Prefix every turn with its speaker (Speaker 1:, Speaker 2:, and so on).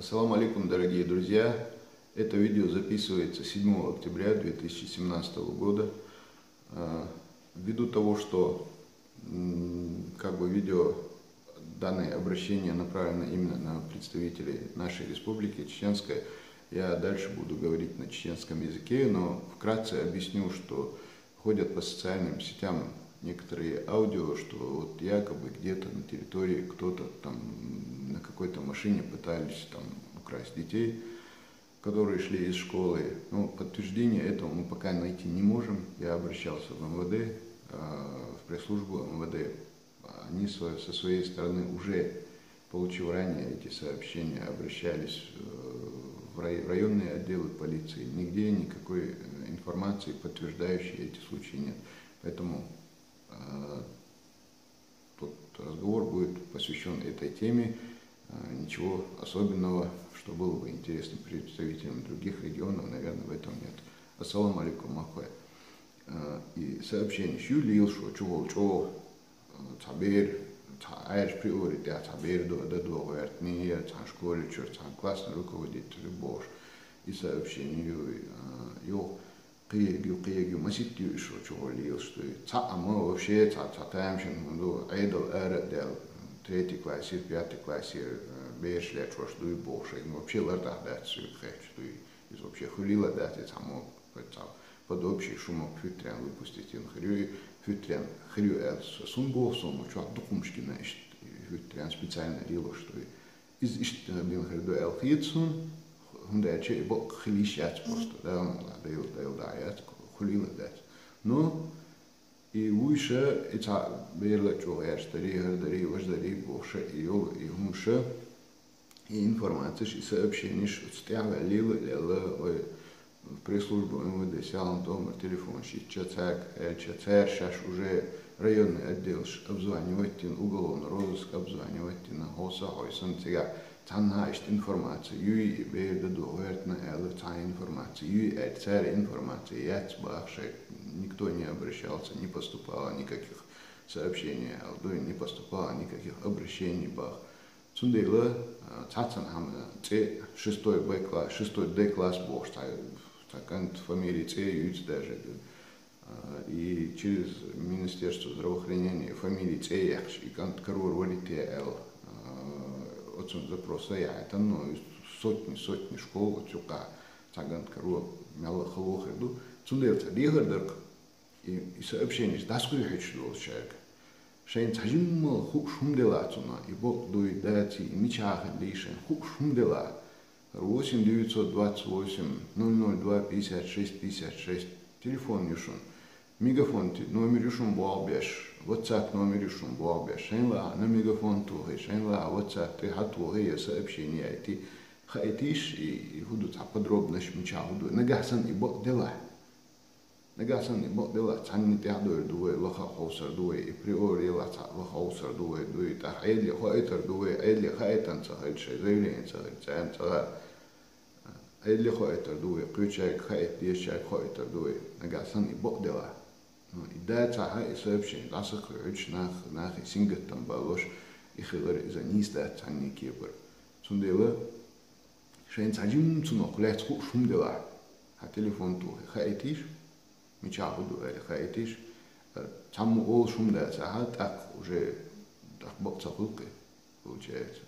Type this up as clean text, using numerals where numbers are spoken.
Speaker 1: Ассаламу алейкум, дорогие друзья! Это видео записывается 7 октября 2017 года. Ввиду того, что видео, данное обращение направлено именно на представителей нашей республики Чеченской, я дальше буду говорить на чеченском языке, но вкратце объясню, что ходят по социальным сетям некоторые аудио, что вот якобы где-то на территории кто-то там на какой-то машине пытались там украсть детей, которые шли из школы. Но подтверждения этого мы пока найти не можем. Я обращался в МВД, в пресс-службу МВД. Они со своей стороны, уже получив ранее эти сообщения, обращались в районные отделы полиции. Нигде никакой информации, подтверждающей эти случаи, нет. Поэтому тот разговор будет посвящен этой теме. Ничего особенного, что было бы интересно представителям других регионов, наверное, в этом нет. Ассаламу алейкум, махвай. И сообщение «Шюлил, что чего, табер, айрш приоритет, табер, до вертния, там школе, там классный руководитель, бош». И сообщение «Ё, киегю, маситью, что чего лил, что мы вообще, таемшин, айдол, дел, третий класс, пятый класс, беш лет, что и больше. Вообще ларда дать все, что и вообще хулила дать, и само под общий шумок фютрян выпустить. Фютрян хрю сумбо, суму, что духумшки, значит, фютрян специально делал, что из бил хрду элхитсун, хундаче и бок хлищать просто, да, да, хулила дать. Но и выше это было чего старее, важдарее, больше и гуще и информация, и сообщение, что стяга лила в пресс-службу МВД, сялом номер телефон, чацак, сейчас уже районный отдел обзванивать, уголовный розыск обзванивать, на хоса, хойсан, сега, цаннаешь информацию, юи беда доверт на та информация, юи царь информации, яцбахшек, никто не обращался, не поступало никаких сообщений, не поступало никаких обращений, бах. Цундейла, цацан хам, 6 Д класс бог, так фамилии Ц, юиц даже. И через Министерство здравоохранения фамилии Ц, и карур валите Л. Отсюда запроса я, это сотни школ, вот сюда, цаган карур, мяла халохеду. Цундейла, дигардерк, и сообщение, да сколько хочу человек. Шейн цажиммал хук шумдела цуна, и бог дует дати, и мечахан лишен, хук шумдела. 8 928 002 56 56. Телефон юшун. Мегафон номер юшун буалбеш. WhatsApp номер юшун буалбеш. Шейнла на мегафон тухай. Шейнла WhatsApp ты хатухай сообщение эти. Хаитиш и худут подробность мечахуду. Нагасан и бог дела. Нагасан и бог дела. Цанни тяхдуй дуэ лоха хаусар дуэ. И приори лоха хаусар дуэ дуэ. Так айли хаитар дуэ. Айли хаитан цахайт шей. Заявление цахайт. Цаям цахайт. Айли хаитар дуэ. Ключайк хайт. Дешайк хаитар дуэ. Нагасан и бог дела. И да цахай сообщение. Ласах хрюч нах и сингат там балош. И хилар за ниста цанни кибр. Цундела. Шейн цаджим цунок. Лет хук шум дела. А телефон тухай. Хаитиш. Мечахуду хаитиш, там ол шум да, так уже так бог цахулкой получается.